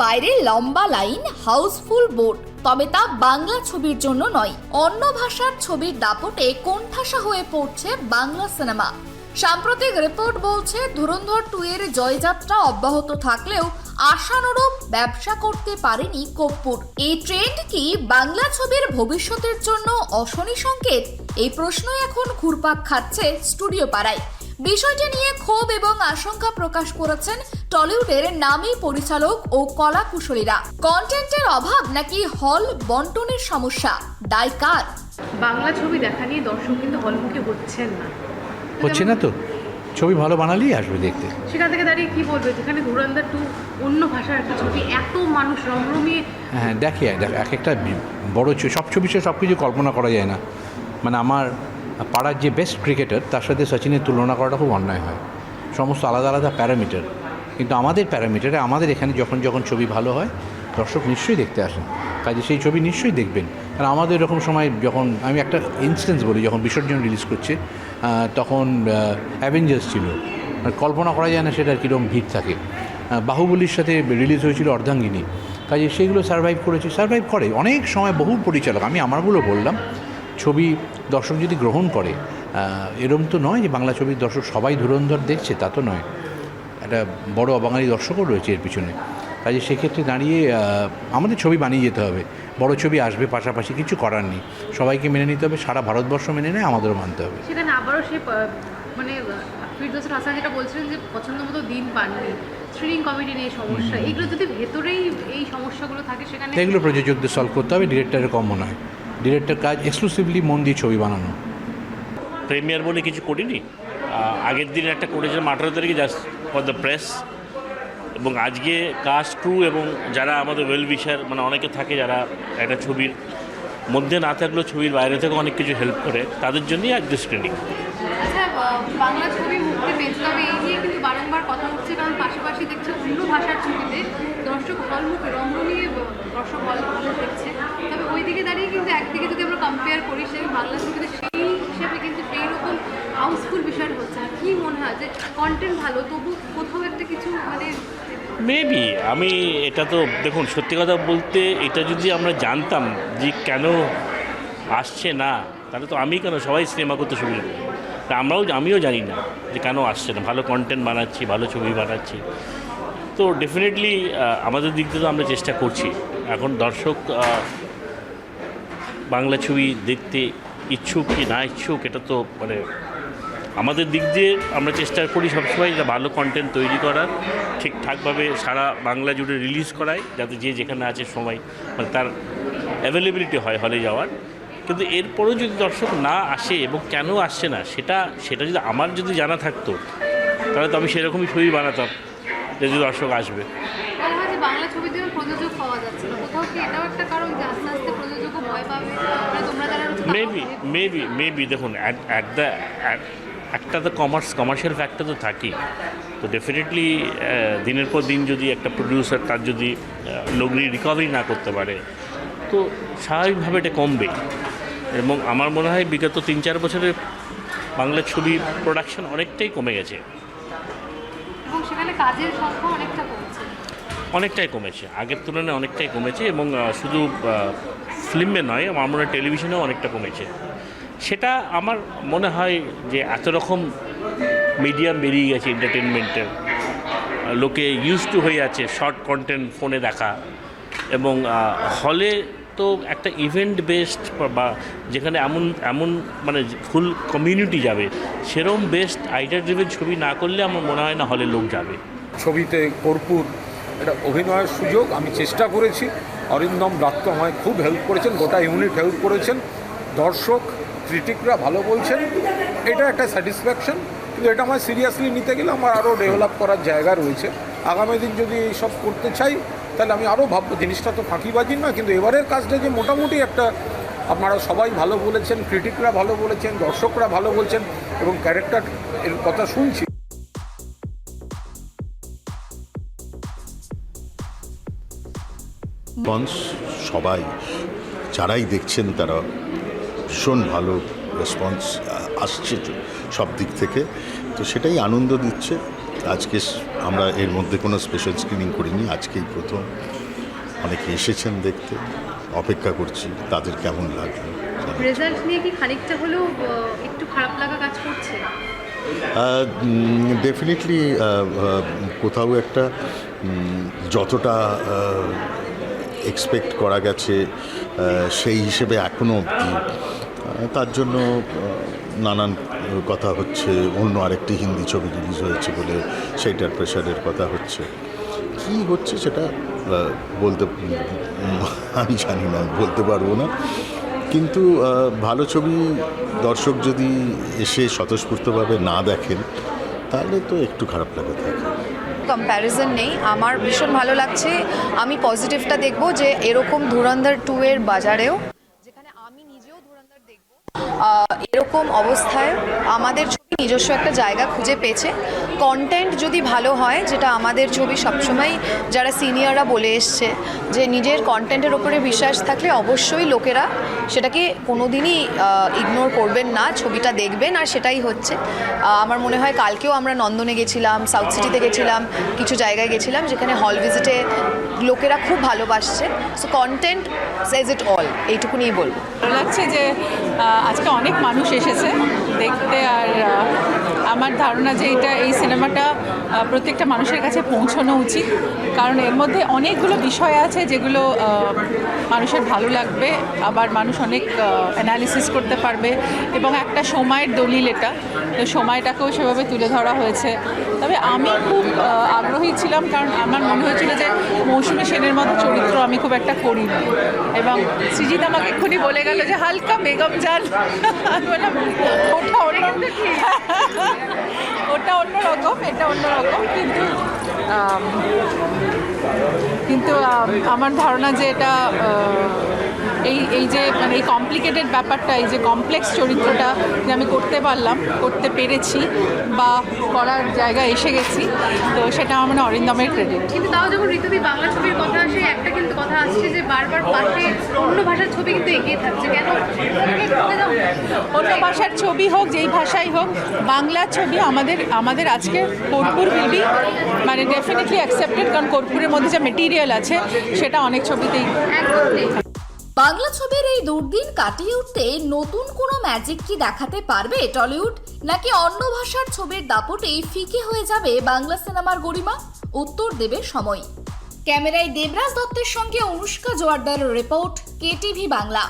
বাইরে লম্বা line, Housefull board, তবে তা বাংলা ছবির জন্য নয়। অন্য ভাষার ছবির দাপটে কোণঠাসা হয়ে পড়ছে বাংলা সিনেমা। সাম্প্রতিক রিপোর্ট বলছে ধুরন্ধর 2 এর জয়যাত্রা অব্যাহত থাকলেও আশানুরূপ ব্যবসা করতে পারেনি কর্পূর। এই ট্রেন্ড কি বাংলা ছবির ভবিষ্যতের জন্য অশনি সংকেত? এই প্রশ্নই এখন ঘুরপাক খাচ্ছে স্টুডিও পাড়ায়। বিষয়টি নিয়ে ক্ষোভ এবং আশঙ্কা প্রকাশ করেছেন টলিউডের নামী পরিচালক ও কলা কুশলীরা। কন্টেন্টের অভাব নাকি হল বন্টনের সমস্যা? দায় কার? বাংলা ছবি দেখা নিয়ে দর্শক কিন্তু হলমুখী হচ্ছেন না, হচ্ছে না তো। ছবি ভালো বানালেই আসবে দেখতে। সেখান থেকে দাঁড়িয়ে কি বলবে, যেখানে ধুরন্ধর 2 অন্য ভাষার একটা ছবি, এত মানুষ রমরমিয়ে। হ্যাঁ, দেখি এক একটা বড় সব ছবি সে সব কিছু কল্পনা করা যায় না। মানে আমার পাড়ার যে বেস্ট ক্রিকেটার তার সাথে সচিনের তুলনা করাটা খুব অন্যায় হয়। সমস্ত আলাদা আলাদা প্যারামিটার, কিন্তু আমাদের প্যারামিটারে আমাদের এখানে যখন ছবি ভালো হয় দর্শক নিশ্চয়ই দেখতে আসেন, কাজে সেই ছবি নিশ্চয়ই দেখবেন। কারণ আমাদের এরকম সময়, যখন আমি একটা ইনস্ট্যান্স বলি, যখন বিসর্জন রিলিজ করছে তখন অ্যাভেঞ্জার্স ছিল, কল্পনা করা যায় না সেটার কীরকম ভিড় থাকে। বাহুবলীর সাথে রিলিজ হয়েছিল অর্ধাঙ্গিনী, কাজে সেইগুলো সারভাইভ করে অনেক সময় বহু পরিচালক। আমি আমারগুলো বললাম, ছবি দর্শক যদি গ্রহণ করে, এরম তো নয় যে বাংলা ছবির দর্শক সবাই ধুরন্ধর দেখছে, তা তো নয়। একটা বড় অবাঙালি দর্শকও রয়েছে এর পিছনে। কাজে সেক্ষেত্রে দাঁড়িয়ে আমাদের ছবি বানিয়ে যেতে হবে। বড় ছবি আসবে, পাশাপাশি কিছু করার নেই, সবাইকে মেনে নিতে হবে। সারা ভারতবর্ষ মেনে নেয়, আমাদেরও মানতে হবে। সেখানে আবারও সে মানে ফিরদৌস হাসান যেটা বলছিলেন যে পছন্দ মতো দিন পাননি, স্ক্রিনিং কমিটি নিয়ে সমস্যা, এগুলো যদি ভেতরেই এই সমস্যাগুলো থাকে সেখানে এগুলো প্রযোজকদের সলভ করতে হবে। ডিরেক্টরের কম মনে হয়। ডিরেক্টর কাজ এক্সক্লুসিভলি মন দিয়ে ছবি বানানো। প্রিমিয়ার বলে কিছু করিনি। আগের দিন একটা করেছিলাম 18 তারিখে, জাস্ট ফর দ্য প্রেস। এবং আজকে কাস্ট, ক্রু এবং যারা আমাদের ওয়েল উইশার, মানে অনেকে থাকে যারা একটা ছবির মধ্যে না থাকলেও ছবির বাইরে থেকে অনেক কিছু হেল্প করে, তাদের জন্যই আজকে স্ক্রিনিং। আচ্ছা, বাংলা ছবি মুক্তি পেয়েছে, তবে এই নিয়ে কিন্তু বারংবার কথা হচ্ছে, কারণ পাশাপাশি দেখছে অন্য ভাষার ছবিতে দর্শক হলমুখে রমরমিয়ে দর্শক হল দেখছে। তবে ওই দিকে দাঁড়িয়ে কিন্তু একদিকে যদি আমরা কম্পেয়ার করি, সেই বাংলা ছবিতে সেই হিসেবে কিন্তু সেই রকম হাউসফুল বিষয়টা হচ্ছে না। কী মনে হয় যে কন্টেন্ট ভালো, তবু কোথাও একটা কিছু মানে মেবি আমি এটা তো দেখুন, সত্যি কথা বলতে, এটা যদি আমরা জানতাম যে কেন আসছে না, তাহলে তো আমি কেন, সবাই সিনেমা করতে শুরু করবো। তা আমিও জানি না যে কেন আসছে না। ভালো কন্টেন্ট বানাচ্ছি, ভালো ছবি বানাচ্ছি, তো ডেফিনেটলি আমাদের দিক থেকে আমরা চেষ্টা করছি। এখন দর্শক বাংলা ছবি দেখতে ইচ্ছুক কি না ইচ্ছুক, এটা তো মানে আমাদের দিক দিয়ে আমরা চেষ্টা করি সবসময় যে ভালো কন্টেন্ট তৈরি করার, ঠিকঠাকভাবে সারা বাংলা জুড়ে রিলিজ করাই, যাতে যে যেখানে আছে সময় মানে তার অ্যাভেলেবিলিটি হয় হলে যাওয়ার। কিন্তু এরপরেও যদি দর্শক না আসে এবং কেন আসছে না, সেটা যদি আমার যদি জানা থাকতো, তাহলে তো আমি সেরকমই ছবি বানাতাম যদি দর্শক আসবে। বলা হয় যে বাংলা ছবির জন্য প্রযোজক পাওয়া যাচ্ছে না, কোথাও কি এটাও একটা কারণ যে আস্তে আস্তে প্রযোজকও ভয় পাবে? তোমরা যারা মেবি দেখুন, একটা তো কমার্শিয়াল ফ্যাক্টর তো থাকেই। তো ডেফিনেটলি দিনের পর দিন যদি একটা প্রডিউসার তার যদি লগ্নি রিকভারি না করতে পারে, তো স্বাভাবিকভাবে এটা কমবে। এবং আমার মনে হয় বিগত 3-4 বছরে বাংলা ছবি প্রোডাকশন অনেকটাই কমে গেছে, এবং সেখানে কাজের সংখ্যা অনেকটাই কমেছে, আগের তুলনায় অনেকটাই কমেছে। এবং শুধু ফিল্মে নয়, আমার মনে হয় টেলিভিশনেও অনেকটা কমেছে। সেটা আমার মনে হয় যে এত রকম মিডিয়াম বেরিয়ে গেছে এন্টারটেনমেন্টের, লোকে ইউজ টু হয়ে আছে শর্ট কন্টেন্ট ফোনে দেখা। এবং হলে তো একটা ইভেন্ট বেসড বা যেখানে এমন মানে ফুল কমিউনিটি যাবে, সেরকম বেস্ট আইডিয়া ড্রিভেন ছবি না করলে আমার মনে হয় না হলে লোক যাবে। ছবিতে কর্পূর এটা অভিনয়ের সুযোগ আমি চেষ্টা করেছি, অরিন্দম দত্ত আমায় খুব হেল্প করেছেন, গোটা ইউনিট হেল্প করেছেন, দর্শক ক্রিটিকরা ভালো বলছেন, এটা একটা স্যাটিসফ্যাকশন। কিন্তু এটা আমার সিরিয়াসলি নিতে গেলে আমার আরও ডেভেলপ করার জায়গা রয়েছে। আগামী দিন যদি এইসব করতে চাই, তাহলে আমি আরও ভাববো। জিনিসটা তো ফাঁকিবাজি না, কিন্তু এবারের কাজটা যে মোটামুটি একটা, আপনারা সবাই ভালো বলেছেন, ক্রিটিকরা ভালো বলেছেন, দর্শকরা ভালো বলছেন, এবং ক্যারেক্টার এর কথা শুনছি। সবাই যারাই দেখছেন তারা ভীষণ ভালো রেসপন্স আসছে সব দিক থেকে, তো সেটাই আনন্দ দিচ্ছে। আজকে আমরা এর মধ্যে কোনো স্পেশাল স্ক্রিনিং করিনি, আজকেই প্রথম। অনেকে এসেছেন দেখতে, অপেক্ষা করছি তাদের কেমন লাগলো। রেজাল্ট নিয়ে কি খানিকটা হলেও একটু খারাপ লাগা কাজ করছে? ডেফিনেটলি কোথাও একটা যতটা এক্সপেক্ট করা গেছে সেই হিসেবে এখনও অবধি তার জন্য নানান কথা হচ্ছে। অন্য আরেকটি হিন্দি ছবি রিলিজ হয়েছে বলে সেইটার প্রেশারের কথা হচ্ছে। কি হচ্ছে সেটা বলতে আমি জানি না, বলতে পারবো না। কিন্তু ভালো ছবি দর্শক যদি এসে স্বতঃস্ফূর্তভাবে না দেখেন তাহলে তো একটু খারাপ লাগে থাকে। কম্প্যারিজন নেই, আমার ভীষণ ভালো লাগছে। আমি পজিটিভটা দেখব যে এরকম ধুরন্ধর 2 এর বাজারেও, যেখানে আমি নিজেও ধুরন্ধর দেখব, এরকম অবস্থায় আমাদের ছবি নিজস্ব একটা জায়গা খুঁজে পেয়েছে। কন্টেন্ট যদি ভালো হয়, যেটা আমাদের ছবি সবসময় যারা সিনিয়ররা বলে এসছে যে নিজের কন্টেন্টের ওপরে বিশ্বাস থাকলে অবশ্যই লোকেরা সেটাকে কোনোদিনই ইগনোর করবেন না, ছবিটা দেখবেন, আর সেটাই হচ্ছে। আমার মনে হয় কালকেও আমরা নন্দনে গেছিলাম, সাউথ সিটিতে গেছিলাম, কিছু জায়গায় গেছিলাম যেখানে হল ভিজিটে লোকেরা খুব ভালোবাসছে। So content says it all, এইটুকুনিই বলবো। ভালো লাগছে যে আজকে অনেক মানুষ এসেছে দেখতে, আর আমার ধারণা যে এই সিনেমাটা প্রত্যেকটা মানুষের কাছে পৌঁছানো উচিত, কারণ এর মধ্যে অনেকগুলো বিষয় আছে যেগুলো মানুষের ভালো লাগবে, আবার মানুষ অনেক অ্যানালিসিস করতে পারবে, এবং একটা সময়ের দলিল এটা, তো সময়টাকেও সেভাবে তুলে ধরা হয়েছে। তবে আমি খুব আগ্রহী ছিলাম, কারণ আমার মনে হয়েছিল যে মৌসুমী সেনের মতো চরিত্র আমি খুব একটা করিনি, এবং সৃজিত আমাকে এক্ষুনি বলে গেল যে হালকা বেগম জান, ওটা অন্যরকম, এটা অন্যরকম, কিন্তু আমার ধারণা যে এটা এই যে মানে এই কমপ্লিকেটেড ব্যাপারটা, এই যে কমপ্লেক্স চরিত্রটা যে আমি করতে পেরেছি বা করার জায়গায় এসে গেছি, তো সেটা আমার মানে অরিন্দমের ক্রেডিট। কিন্তু তাও যখন ঋতুদি বাংলা ছবির কথা আসে, একটা কিন্তু কথা আসছে যে বারবার পাশে অন্য ভাষার ছবি কিন্তু এগিয়ে থাকছে, কেন? অন্য ভাষার ছবি হোক, যেই ভাষাই হোক, বাংলা ছবি আমাদের আজকে কর্পূর বিবি মানে ডেফিনেটলি অ্যাকসেপ্টেড, কারণ কর্পূরের মধ্যে যে মেটেরিয়াল আছে সেটা অনেক ছবিতেই। বাংলা ছবির এই দুর্দিন কাটিয়ে উঠতে নতুন কোনো ম্যাজিক কি দেখাতে পারবে টলিউড, নাকি অন্য ভাষার ছবির দাপটে ফিকে হয়ে যাবে বাংলা সিনেমার গরিমা? উত্তর দেবে সময়। ক্যামেরায় দেবরাজ দত্তের সঙ্গে অনুষ্কা জোয়ারদারের রিপোর্ট, KTV বাংলা।